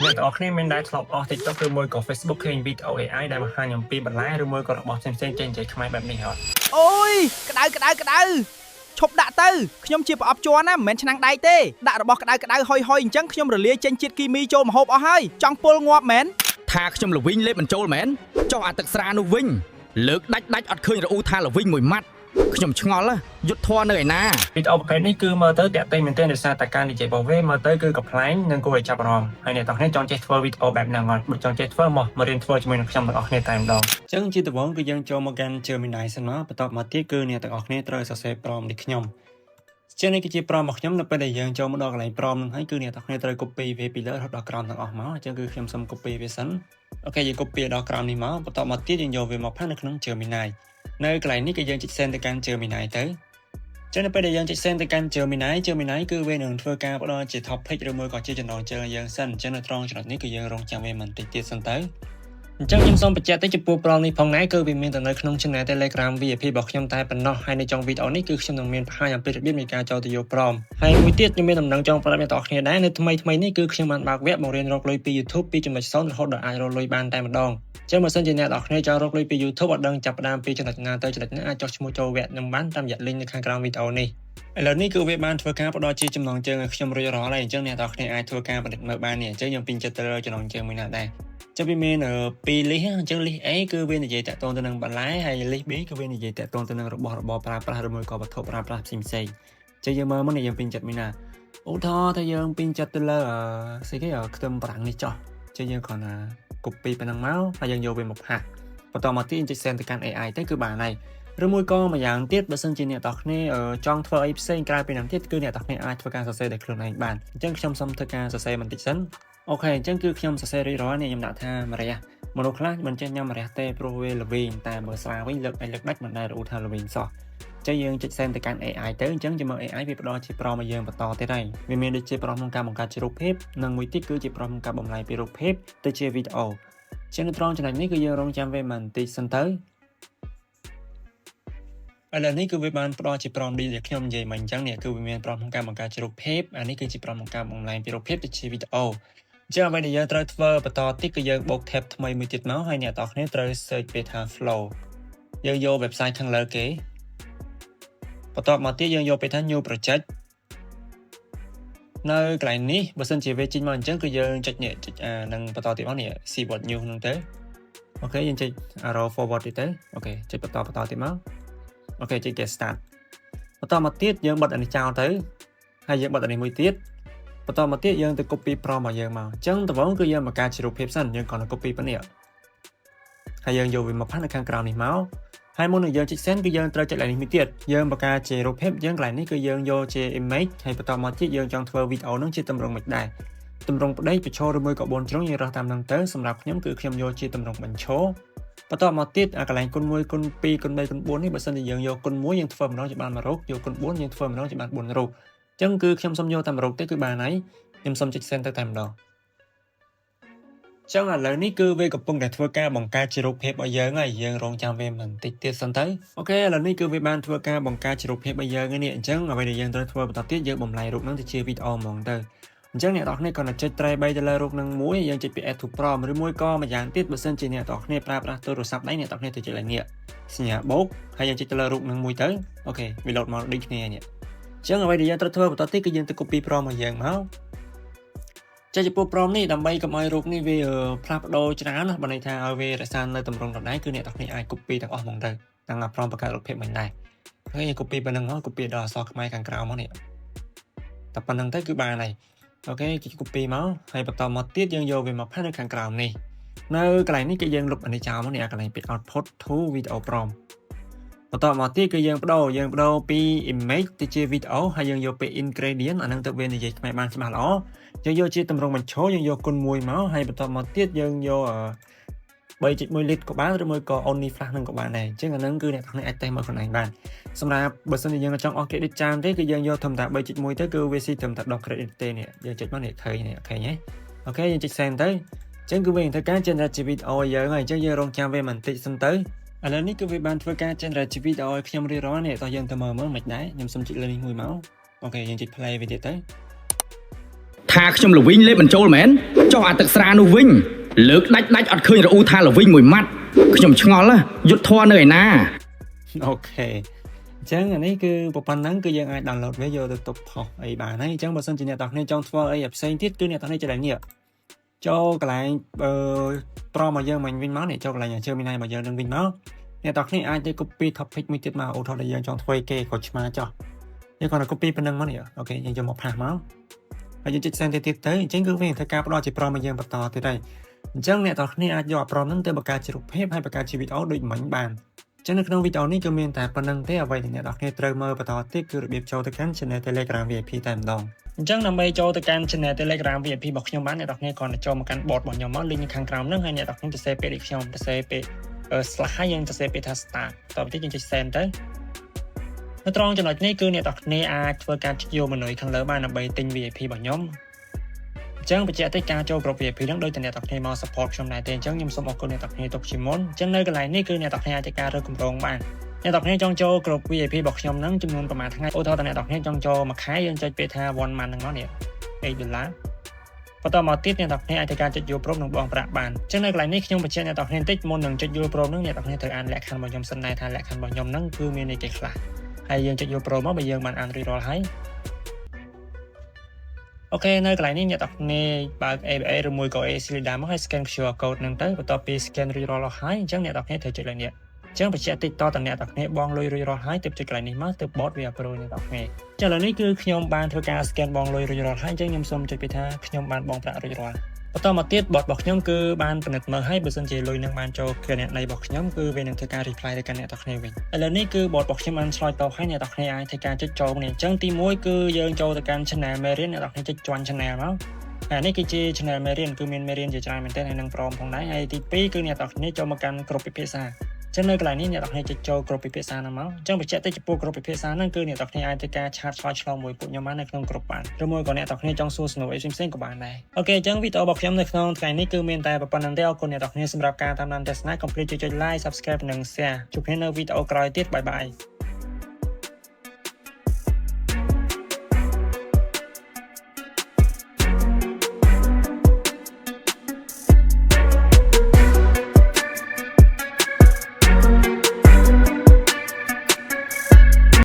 អ្នកទាំងអស់គ្នាមានដែរធ្លាប់អស់ TikTok ឬមួយក៏ Facebook ឃើញវីដេអូ AI ដែលបង្ហាញអំពីបន្លែឬមួយក៏របស់ផ្សេងៗចេញនិយាយខ្មែរបែបនេះហើយអូយក្តៅឈប់ដាក់ទៅខ្ញុំជាប្រអប់ជ័រណាមិនមែនឆ្នាំងដែកទេដាក់របស់ក្តៅហុយអញ្ចឹងខ្ញុំរលាយចេញជាតិគីមីចូលម្ហូបអស់ហើយចង់ពុលងាប់មែនថាខ្ញុំល្វីងលេបបញ្ចូលមែនចុះអាទឹកស្រានោះវិញលើកដាច់អត់ឃើញរអ៊ូថាល្វីងមួយម៉ាត់ខ្ញុំឆ្ងល់យុទ្ធធរនៅឯណាវីដេអូប្រភេទនេះគឺមើលទៅតាក់ទងមែនទែនដោយសារតែការនិយាយរបស់វាមើលទៅគឺកំប្លែងនិងគួរឲ្យចាប់អារម្មណ៍ហើយអ្នកទាំងគ្នាចង់ចេះធ្វើវីដេអូបែបហ្នឹងអត់ចង់ចេះធ្វើមករៀនធ្វើជាមួយនឹងខ្ញុំទាំងអស់គ្នាតែម្ដងអញ្ចឹងជាដំបូងគឺយើងចូលមកកាន់ Gemini សិនមកបន្ទាប់មកទៀតគឺអ្នកទាំងអស់គ្នាត្រូវសរសេរ prompt នេះខ្ញុំជានេះគឺជា prompt របស់ខ្ញុំនៅពេលដែលយើងចូលមកដល់កន្លែង prompt ហ្នឹងហើយគឺអ្នកទាំងគ្នាត្រូវ copy វាពីលើរហូតដល់ក្រោមទាំងអស់មកអញ្ចឹងគឺខ្ញុំសូម copy វាសិនអូខេយើង copy ដល់ក្រោមនេះមកបន្ទាប់មកទៀតយើងយកវាមកផាសនៅក្នុង Gemini នៅកន្លែងនេះគឺយើងចុច send ទៅកាន់ Gemini ទៅចឹងនៅពេលដែលយើងចុច send ទៅកាន់ Gemini គឺវានឹងធ្វើការផ្ដល់ជា topic ឬមួយក៏ជាចំណងជើងយើងសិនអញ្ចឹងនៅត្រង់ចំណុចនេះគឺយើងរងចាំវាមិនតិចទៀតសិនទៅអញ្ចឹងខ្ញុំសូមបញ្ជាក់ទៅចំពោះ prompt នេះផងដែរគឺវាមានតែនៅក្នុង channel Telegram VIP របស់ខ្ញុំតែប៉ុណ្ណោះហើយនៅtrongវីដេអូនេះគឺខ្ញុំនឹងមានបង្ហាញអំពីរបៀបនៃការចូលទៅយក prompt ហើយមួយទៀតខ្ញុំមានដំណឹងចង់ប្រាប់អ្នកទាំងអស់គ្នាដែរនៅថ្មីនេះគឺខ្ញុំបានបើកវគ្គបង្រៀនរកលុយពី YouTube ពីចំណុច0រហូតដល់អាចរកលុយបានតែម្ដងចឹងបើសិនជាអ្នកទាំងអស់គ្នាចង់រកលុយពី YouTube អត់ដឹងចាប់ផ្ដើមពីចំណុចណាទៅចំណុចណាអាចចុះឈ្មោះចូលវគ្គនឹងបានតាមរយៈ link នៅខាងក្រោមវីដេអូនេះឥឡូវនេះគឺវាបានធ្វើការផ្ដល់ជាចំណងជើងឲ្យខ្ញុំរួចរាល់ហើយអញ្ចឹងអ្នកទាំងអស់គ្នាអាចធ្វើការពិនិត្យមើលបាននេះអញ្ចឹងខ្ញុំពេញចិត្តទៅលើចំណងជើងមួយណាដែរចឹងវាមាន2 list អញ្ចឹង list A គឺវានិយាយតាក់ទងទៅនឹងបន្លែហើយ list B គឺវានិយាយតាក់ទងទៅនឹងរបស់របរប្រើប្រាស់ឬមួយក៏វត្ថុប្រើប្រាស់ផ្សេងៗចឹងយើងមើលមកនេះយើងពេញចិត្តមួយណាឧទាហរណ៍ថាយើងពេញចិត្តទៅលើស្អីគេខ្ទឹមប្រាំងនេះចោះចឹងយើងគ្រាន់តែ copy ប៉ុណ្ណឹងមកហើយយើងយកវាមកផាសបន្តមកទៀតយើងចុច send ទៅកាន់ AI ទៅគឺបានហើយឬមួយក៏ម្យ៉ាងទៀតបើសិនជាអ្នកទាំងគ្នាចង់ធ្វើអីផ្សេងក្រៅពីហ្នឹងទៀតគឺអ្នកទាំងគ្នាអាចធ្វើការសរសេរដោយខ្លួនឯងបានអញ្ចឹងខ្ញុំសូមធ្វើការសរសេរបន្តិចសិនអូខេអញ្ចឹងគឺខ្ញុំសរសេររួចរាល់នេះខ្ញុំដាក់ថាម្រះមនុស្សខ្លះមិនចេះញ៉ាំម្រះទេព្រោះវាល្វីងតែបើស្រាវិញលើកដាច់មិនដែលរអ៊ូថាល្វីងសោះអញ្ចឹងយើងចុច send ទៅកាន់ AI ទៅអញ្ចឹងជាមួយ AI វាផ្ដល់ជា prompt ឲ្យយើងបន្តទៀតហើយវាមានដូចជា prompt ក្នុងការបង្កើតជារូបភាពនិងមួយទៀតគឺជា prompt ក្នុងការបំលែងពីរូបភាពទៅជាវីដេអូជានៅត្រង់ចំណុចនេះគឺយើងរងចាំវាបន្តិចសិនទៅឥឡូវនេះគឺវាបានផ្ដល់ជា prompt ដែលខ្ញុំនិយាយមកអញ្ចឹងនេះគឺវាមាន prompt ក្នុងការបង្កើតជារូបភាពអានេះគឺជា prompt ក្នុងការបំលែងពីរូបភាពទៅជាវីដេអូអញ្ចឹងអ្វីដែលយើងត្រូវធ្វើបន្តទៀតគឺយើងបូក tab ថ្មីមួយទៀតមកហើយអ្នកទាំងអស់គ្នាត្រូវ search ពេលថា flow យើងយក website ខាងលើគេបន្តមកទៀតយើងយកពេលថា new project នៅកន្លែងនេះបើសិនជាវាចេញមកអញ្ចឹងគឺយើងចុចនេះចុចនឹងបន្តទៀតមកនេះ see what new ហ្នឹងទៅអូខេយើងចុច arrow forward ទៀតទៅអូខេចុចបន្តទៀតមកអូខេចុច get start បន្តមកទៀតយើងបិទអានេះចោលទៅហើយយើងបិទអានេះមួយទៀតបន្តមកទៀតយើងទៅ copy prompt របស់យើងមកអញ្ចឹងដំបូងគឺយើងបង្កើតជារូបភាពសិនយើងគ្រាន់តែ copy ប៉ុណ្នេះហើយយើងយកវាមកផាសនៅខាងក្រោមនេះមកហើយមុននឹងយើងចុច send គឺយើងត្រូវចុចឡើងនេះមួយទៀតយើងបង្កើតជារូបភាពយើងកន្លែងនេះគឺយើងយកជា image ហើយបន្តមកទៀតយើងចង់ធ្វើវីដេអូនឹងជាទម្រង់មិនដែរទម្រង់ប្តីបញ្ឈរឬមួយក៏4ជ្រុងយើងរកតាមហ្នឹងទៅសម្រាប់ខ្ញុំគឺខ្ញុំយកជាទម្រង់បញ្ឈរបន្តមកទៀតកន្លែងគុណ1គុណ2គុណ3គុណ4នេះបើសិនជាយើងយកគុណ1យើងធ្វើម្ដងជាបាន1រូបយកគុណ4យើងធ្វើម្ដងជាបាន4រូបអញ្ចឹងគឺខ្ញុំសូមយកតែ1រូបទេគឺបានហើយខ្ញុំសូមចុច send ទៅតែម្ដងចឹងឥឡូវនេះគឺវាកំពុងតែធ្វើការបង្កើតជារូបភាពឲ្យយើងហើយយើងរងចាំវាបន្តិចទៀតសិនទៅអូខេឥឡូវនេះគឺវាបានធ្វើការបង្កើតជារូបភាពឲ្យយើងហើយនេះអញ្ចឹងអ្វីដែលយើងត្រូវធ្វើបន្តទៀតយើងបំលែងរូបហ្នឹងទៅជាវីដេអូហ្មងទៅអញ្ចឹងអ្នកនរគ្នាគាត់តែចុចត្រី3ទៅលើរូបហ្នឹងមួយយើងចុចពី add to prompt ឬមួយក៏ម្យ៉ាងទៀតបើសិនជាអ្នកនរគ្នាប្រើប្រាស់ទូរស័ព្ទដៃអ្នកនរគ្នាទៅចុចឡើងនេះសញ្ញាបូកហើយយើងចុចទៅលើរូបហ្នឹងមួយទៅអូខេវាលោតមកដូចគ្នានេះអញ្ចឹងអ្វីដែលយើងត្រូវធ្វើបន្តទៀតគឺយើងទៅ copy prompt របស់យើងមកចេះចំពោះ prompt នេះដើម្បីកុំឲ្យរូបនេះវាផ្លាស់ប្ដូរច្រើនណាបើន័យថាឲ្យវារក្សានៅទម្រង់ដដែលគឺអ្នកទាំងគ្នាអាច copy ទាំងអស់ហ្មងទៅទាំង prompt បង្កើតរូបភាពមិនដែរហើយ copy ប៉ុណ្ណឹងមក copy ដល់អក្សរខ្មែរខាងក្រៅមកនេះតែប៉ុណ្្នឹងទៅគឺបានហើយអូខេគេ copy មកហើយបន្តមកទៀតយើងយកវាមកផាសនៅខាងក្រៅនេះនៅកន្លែងនេះគឺយើងលុបអានេះចោលមកនេះកន្លែងពី output to video prompt បន្តមកទៀតគឺយើងបដូរពី image ទៅជា video ហើយយើងយកពី ingredient អានឹងទៅវានិយាយខ្មែរបានច្បាស់ល្អយើងយកជាទម្រង់បញ្ឈរយើងយកគុណ1មកហើយបន្តមកទៀតយើងយក 3.1 លីត្រក៏បានឬមួយក៏ only flash នឹងក៏បានដែរអញ្ចឹងអានឹងគឺអ្នកទាំងនេះអាចតេស្តមកខ្លួនឯងបានសម្រាប់បើសិនជាយើងចង់អស់ credit ច្រើនទេគឺយើងយកធម្មតា 3.1 ទៅគឺវាស៊ីត្រឹមតែ10 credit ទេនេះយើងចុចមកនេះឃើញនេះឃើញហ៎អូខេយើងចុច send ទៅអញ្ចឹងគឺវាធ្វើការ generate ជា video ឲ្យយើងហើយអញ្ចឹងយើងរងចាំវាបន្តិចសិនទៅឥឡូវនេះគឺវាបានធ្វើការ generate ជា video ឲ្យខ្ញុំរៀបរាប់នេះតោះយើងទៅមើលមិនដែរខ្ញុំសុំចុចលើនេះមួយមកអូខេយើងចុច play វាទៀតទៅ ថាខ្ញុំល្វីងលេបបញ្ចូលមែនចុះអាទឹកស្រានោះវិញលើកដាច់អត់ឃើញរអ៊ូថាល្វីងមួយម៉ាត់ខ្ញុំឆ្ងល់យុទ្ធធននៅឯណា អូខេអញ្ចឹងអានេះគឺប៉ុណ្ណឹងគឺយើងអាច download វាយកទៅទុកផុសអីបានហើយអញ្ចឹងបើសិនជាអ្នកទាំងគ្នាចង់ធ្វើអីផ្សេងទៀតគឺអ្នកទាំងគ្នាចេះតែនេះចូលកន្លែងប្រមកយើងមិញវិញមកនេះចូលកន្លែងជើងមីណៃមកយើងនឹងវិញមកអ្នកទាំងគ្នាអាចទៅ copy topic មួយទៀតមកអូថតដែលយើងចង់ធ្វើគេក៏ឆ្មាចោះយើងគ្រាន់តែ copy ប៉ុណ្ណឹងមកនេះអូខេយើងយកមកផាសមកហើយយើងចុច send ទៀតទៅអញ្ចឹងគឺវាធ្វើការផ្ដល់ជាប្រមកយើងបន្តទៀតហើយអញ្ចឹងអ្នកទាំងគ្នាអាចយកអាប្រមហ្នឹងទៅបង្កើតជារូបភាពហើយបង្កើតជាវីដេអូដូចមិញបានចឹងនៅក្នុងវីដេអូនេះគឺមានតែប៉ុណ្្នឹងទេអ្វីដែលអ្នកនរគ្នាត្រូវមើលបន្តទៀតគឺរបៀបចូលទៅកាន់ Channel Telegram VIP តែម្ដងអញ្ចឹងដើម្បីចូលទៅកាន់ Channel Telegram VIP របស់ខ្ញុំបានអ្នកនរគ្នាគ្រាន់តែចូលមកកាន់ bot របស់ខ្ញុំមក link នៅខាងក្រោមហ្នឹងហើយអ្នកនរគ្នាទៅសេពេលដូចខ្ញុំទៅសេពេលslash ហើយយើងទៅសេពេលថា start តទៅទៀតយើងចុច send ទៅនៅត្រង់ចំណុចនេះគឺអ្នកនរគ្នាអាចធ្វើការយកមនុយខាងលើបានដើម្បីទិញ VIP របស់ខ្ញុំអញ្ចឹងបញ្ជាក់ទៅការចូលក្រុម VIP ហ្នឹងដោយតែអ្នកទាំងគ្នាមក support ខ្ញុំដែរទេអញ្ចឹងខ្ញុំសូមអរគុណអ្នកទាំងគ្នាទុកជាមុនអញ្ចឹងនៅកន្លែងនេះគឺអ្នកទាំងគ្នាអាចធ្វើការរើសគម្រោងបានអ្នកទាំងគ្នាចង់ចូលក្រុម VIP របស់ខ្ញុំហ្នឹងចំនួនប្រហែលថ្ងៃឧទាហរណ៍តែអ្នកទាំងគ្នាចង់ចូលមួយខែយើងចុចពេលថា one month ហ្នឹងមកនេះ$8បន្តមកទៀតអ្នកទាំងគ្នាអាចធ្វើការចុចយល់ព្រមនឹងបងប្រាក់បានអញ្ចឹងនៅកន្លែងនេះខ្ញុំបញ្ជាក់អ្នកទាំងគ្នាបន្តិចមុននឹងចុចយល់ព្រមហ្នឹងអ្នកទាំងគ្នាត្រូវអានលក្ខខណ្ឌរបស់ខ្ញុំសិនដែរថាលក្ខខណ្ឌរបស់ខ្ញុំហ្នឹងគឺមានន័យគេខ្លះហើយយើងចុចយល់ព្រមមកបើយើងបានអានរួចរាល់ហើយអូខេនៅកន្លែងនេះអ្នកទាំងគ្នាបើក ABA ឬមួយក៏ ACLIDA មកហើយ scan QR code ហ្នឹងទៅបន្ទាប់ពី scan រួចរាល់ហើយអញ្ចឹងអ្នកទាំងគ្នាត្រូវចុចលើនេះអញ្ចឹងបញ្ជាក់តិចតតអ្នកទាំងគ្នាបងលុយរួចរាល់ហើយទើបចុចកន្លែងនេះមកទើប bot វា approve អ្នកទាំងគ្នាចឹងឥឡូវនេះគឺខ្ញុំបានធ្វើការ scan បងលុយរួចរាល់ហើយអញ្ចឹងខ្ញុំសូមចុចពីថាខ្ញុំបានបងប្រាក់រួចរាល់បន្តមកទៀត bot របស់ខ្ញុំគឺបានពិនិត្យមើលហើយបើសិនជាលុយនឹងបានចូលគណនីរបស់ខ្ញុំគឺវានឹងធ្វើការ reply ទៅកាន់អ្នកទាំងគ្នាវិញឥឡូវនេះគឺ bot របស់ខ្ញុំបានឆ្លើយតបហើយអ្នកទាំងគ្នាអាចធ្វើការចុចចូលនេះអញ្ចឹងទី1គឺយើងចូលទៅកាន់ channel Marian អ្នកទាំងគ្នាចុច join channel មកអានេះគឺជា channel Marian គឺមាន Marian ជាច្រើនមែនទែនហើយនឹងព្រមផងដែរហើយទី2គឺអ្នកទាំងគ្នាចូលមកកាន់ក្រុមពិភាក្សាចឹងនៅកន្លែងនេះអ្នកទាំងគ្នាចុចចូលក្រុមពិភាក្សាហ្នឹងមកអញ្ចឹងបញ្ជាក់ទៅចំពោះក្រុមពិភាក្សាហ្នឹងគឺអ្នកទាំងគ្នាអាចធ្វើការឆាតឆ្លើយឆ្លងមួយពួកខ្ញុំបាននៅក្នុងក្រុមបានឬមួយក៏អ្នកទាំងគ្នាចង់សួរសំណួរអីផ្សេងៗក៏បានដែរអូខេអញ្ចឹងវីដេអូរបស់ខ្ញុំនៅក្នុងថ្ងៃនេះគឺមានតែប៉ុណ្្នឹងទេអរគុណអ្នកទាំងគ្នាសម្រាប់ការតាមដានទស្សនាកុំភ្លេចចុច like subscribe និង share ជួបគ្នានៅវីដេអូក្រោយទៀតបាយបាយ